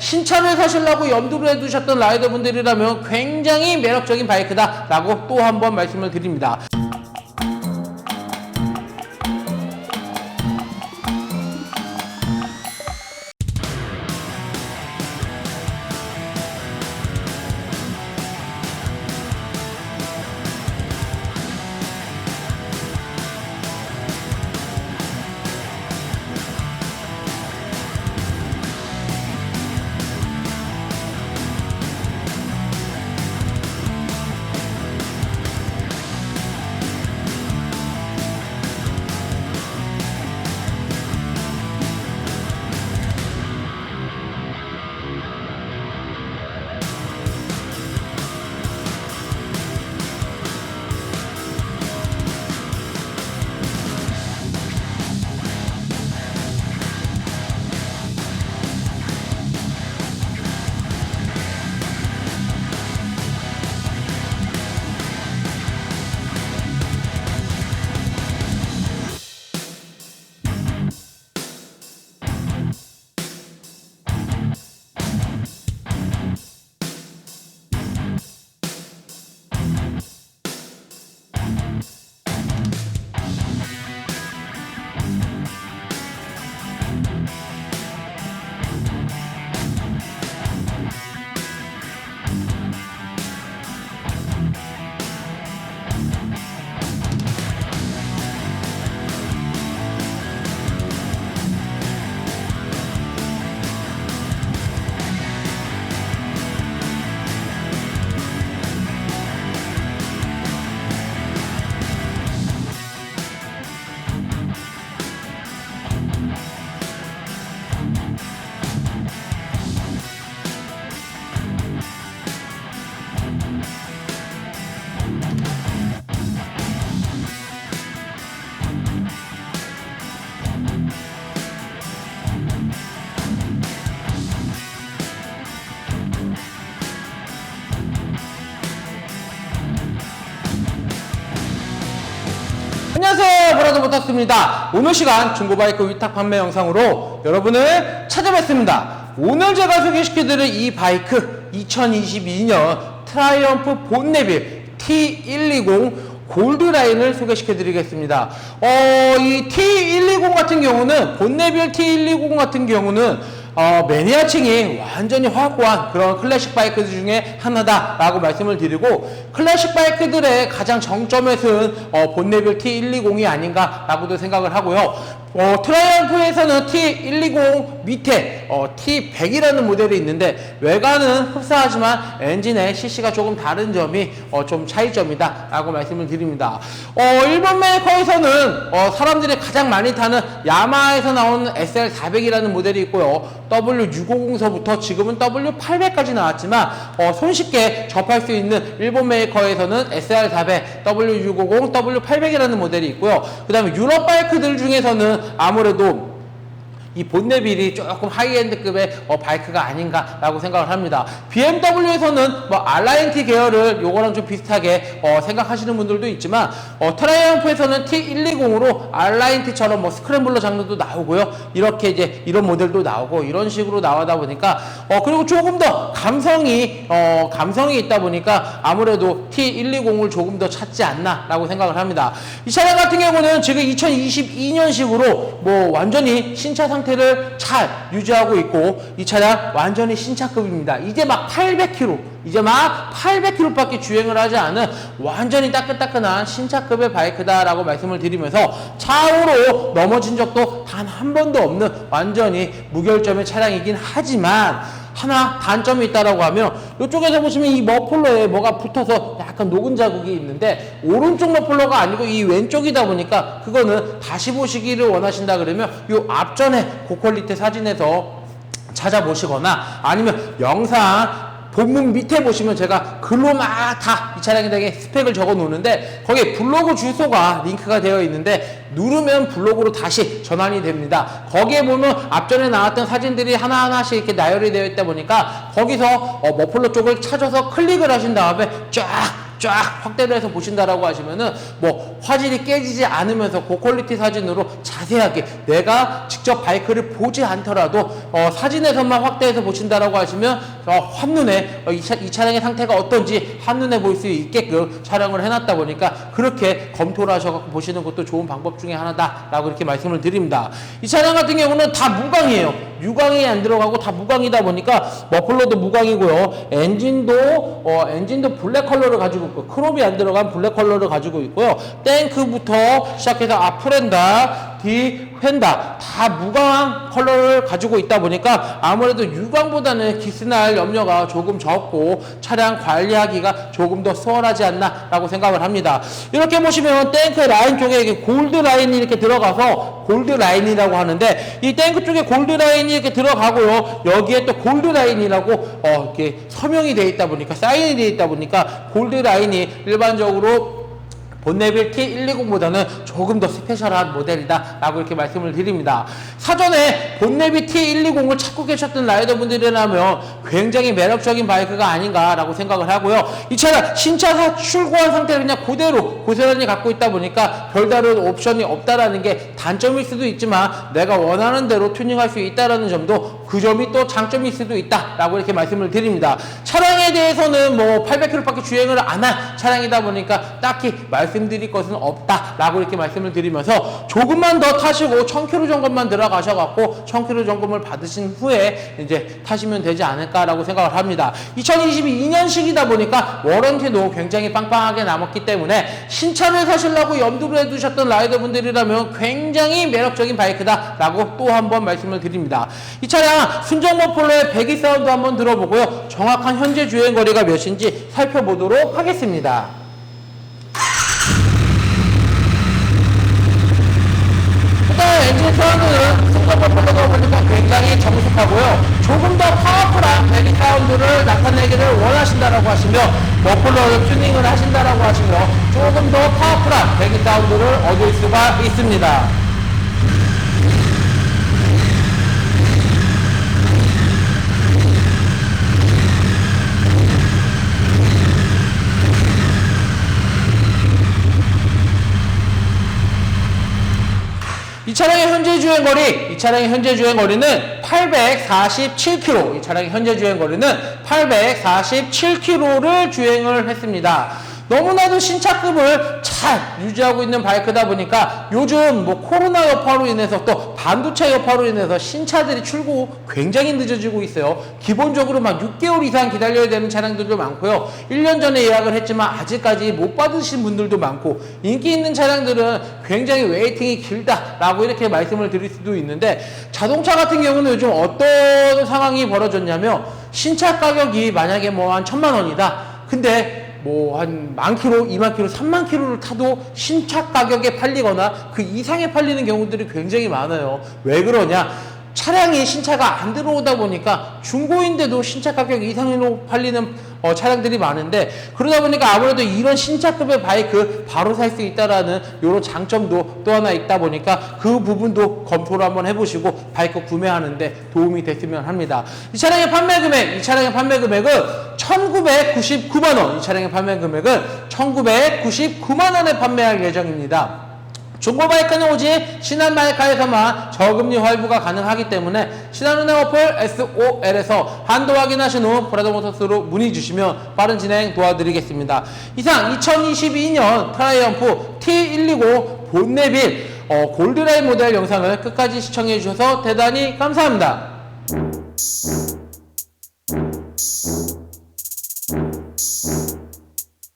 신차를 사시려고 염두를 해두셨던 라이더분들이라면 굉장히 매력적인 바이크다라고 또 한 번 말씀을 드립니다. 안녕하세요, 브라더 모터스입니다. 오늘 시간 중고바이크 위탁 판매 영상으로 여러분을 찾아뵙습니다. 오늘 제가 소개시켜드릴 이 바이크 2022년 트라이언프 본네빌 T120 골드라인을 소개시켜드리겠습니다. 이 T120 같은 경우는, 본네빌 T120 같은 경우는 매니아층이 완전히 확고한 그런 클래식 바이크들 중에 하나다라고 말씀을 드리고, 클래식 바이크들의 가장 정점에 선 본네빌 T120이 아닌가라고도 생각을 하고요. 트라이언프에서는 T120 밑에 T100이라는 모델이 있는데, 외관은 흡사하지만 엔진의 CC가 조금 다른 점이 좀 차이점이다 라고 말씀을 드립니다. 일본 메이커에서는 사람들이 가장 많이 타는 야마하에서 나오는 SL400이라는 모델이 있고요. W650서부터 지금은 W800까지 나왔지만 손쉽게 접할 수 있는 일본 메이커에서는 SR400, W650, W800이라는 모델이 있고요. 그 다음에 유럽 바이크들 중에서는 아무래도 이 본네빌이 조금 하이엔드급의 바이크가 아닌가라고 생각을 합니다. BMW에서는 알라인티 계열을 요거랑 좀 비슷하게 생각하시는 분들도 있지만, 트라이언프에서는 T120으로 알라인티처럼 스크램블러 장르도 나오고요. 이렇게 이제 이런 모델도 나오고 이런 식으로 나오다 보니까 그리고 조금 더 감성이 있다 보니까 아무래도 T120을 조금 더 찾지 않나라고 생각을 합니다. 이 차량 같은 경우는 지금 2022년식으로 완전히 신차 상태 를 잘 유지하고 있고, 이 차량 완전히 신차급입니다. 이제 막 800km 밖에 주행을 하지 않은 완전히 따끈따끈한 신차급의 바이크다라고 말씀을 드리면서, 차후로 넘어진 적도 단 한 번도 없는 완전히 무결점의 차량이긴 하지만, 하나 단점이 있다라고 하면, 이쪽에서 보시면 이 머플러에 뭐가 붙어서 약간 녹은 자국이 있는데, 오른쪽 머플러가 아니고 이 왼쪽이다 보니까 그거는 다시 보시기를 원하신다 그러면 이 앞전에 고퀄리티 사진에서 찾아보시거나, 아니면 영상 본문 밑에 보시면 제가 글로 막 다 이 차량에 대해 스펙을 적어 놓는데, 거기에 블로그 주소가 링크가 되어 있는데 누르면 블로그로 다시 전환이 됩니다. 거기에 보면 앞전에 나왔던 사진들이 하나하나씩 이렇게 나열이 되어 있다 보니까, 거기서 머플러 쪽을 찾아서 클릭을 하신 다음에 쫙 확대를 해서 보신다라고 하시면은 화질이 깨지지 않으면서 고퀄리티 사진으로 자세하게 내가 직접 바이크를 보지 않더라도 사진에서만 확대해서 보신다라고 하시면 한눈에 이 차량의 상태가 어떤지 한눈에 볼 수 있게끔 촬영을 해놨다 보니까 그렇게 검토를 하셔서 보시는 것도 좋은 방법 중에 하나다라고 이렇게 말씀을 드립니다. 이 차량 같은 경우는 다 무광이에요. 유광이 안 들어가고 다 무광이다 보니까 머플러도 무광이고요. 엔진도 블랙 컬러를 가지고 있고 크롬이 안 들어간 블랙 컬러를 가지고 있고요. 탱크부터 시작해서 앞프렌다, 뒤 휀다 다 무광 컬러를 가지고 있다 보니까 아무래도 유광보다는 기스날 염려가 조금 적고 차량 관리하기가 조금 더 수월하지 않나 라고 생각을 합니다. 이렇게 보시면 탱크 라인 쪽에 골드 라인이 이렇게 들어가서 골드 라인이라고 하는데 이 탱크 쪽에 골드 라인이 이렇게 들어가고요. 여기에 또 골드 라인이라고 이렇게 서명이 되어 있다 보니까 사인이 되어 있다 보니까 골드 라인이 일반적으로 본네빌 T120보다는 조금 더 스페셜한 모델이다 라고 이렇게 말씀을 드립니다. 사전에 본네빌 T120을 찾고 계셨던 라이더분들이라면 굉장히 매력적인 바이크가 아닌가 라고 생각을 하고요. 이 차량 신차 출고한 상태를 그냥 그대로 고스란히 갖고 있다 보니까 별다른 옵션이 없다라는 게 단점일 수도 있지만 내가 원하는 대로 튜닝할 수 있다라는 점도 그 점이 또 장점일 수도 있다 라고 이렇게 말씀을 드립니다. 차량에 대해서는 뭐 800km밖에 주행을 안 한 차량이다 보니까 딱히 말씀드릴 것은 없다 라고 이렇게 말씀을 드리면서 조금만 더 타시고 1000km 점검만 들어가셔갖고 1000km 점검을 받으신 후에 이제 타시면 되지 않을까 라고 생각을 합니다. 2022년식이다 보니까 워런티도 굉장히 빵빵하게 남았기 때문에 신차를 사시려고 염두를 해두셨던 라이더분들이라면 굉장히 매력적인 바이크다 라고 또 한번 말씀을 드립니다. 이 차량 순정 머플러의 배기 사운드 한번 들어보고요. 정확한 현재 주행거리가 몇인지 살펴보도록 하겠습니다. 일단 엔진 사운드는 순정 머플러다 보니까 굉장히 정숙하고요. 조금 더 파워풀한 배기 사운드를 나타내기를 원하신다라고 하시면 머플러를 튜닝을 하신다라고 하시면 조금 더 파워풀한 배기 사운드를 얻을 수가 있습니다. 이 차량의 현재 주행거리는 847km. 이 차량의 현재 주행거리는 847km를 주행을 했습니다. 너무나도 신차급을 잘 유지하고 있는 바이크다 보니까 요즘 뭐 코로나 여파로 인해서 또 반도체 여파로 인해서 신차들이 출고 굉장히 늦어지고 있어요. 기본적으로 막 6개월 이상 기다려야 되는 차량들도 많고요. 1년 전에 예약을 했지만 아직까지 못 받으신 분들도 많고 인기 있는 차량들은 굉장히 웨이팅이 길다라고 이렇게 말씀을 드릴 수도 있는데 자동차 같은 경우는 요즘 어떤 상황이 벌어졌냐면 신차 가격이 만약에 뭐 한 1000만 원이다. 근데 뭐 한 10,000km, 20,000km, 30,000km를 타도 신차 가격에 팔리거나 그 이상에 팔리는 경우들이 굉장히 많아요. 왜 그러냐? 차량이 신차가 안 들어오다 보니까 중고인데도 신차 가격 이상으로 팔리는 차량들이 많은데 그러다 보니까 아무래도 이런 신차급의 바이크 바로 살 수 있다라는 이런 장점도 또 하나 있다 보니까 그 부분도 검토를 한번 해보시고 바이크 구매하는데 도움이 됐으면 합니다. 이 차량의 판매 금액은 1999만원. 이 차량의 판매 금액은 1999만원에 판매할 예정입니다. 중고 바이크는 오직 신한마이카에서만 저금리 할부가 가능하기 때문에 신한은행 어플 SOL에서 한도 확인하신 후 프라다모터스로 문의 주시면 빠른 진행 도와드리겠습니다. 이상 2022년 트라이엄프 T120 본네빌 골드라인 모델 영상을 끝까지 시청해 주셔서 대단히 감사합니다.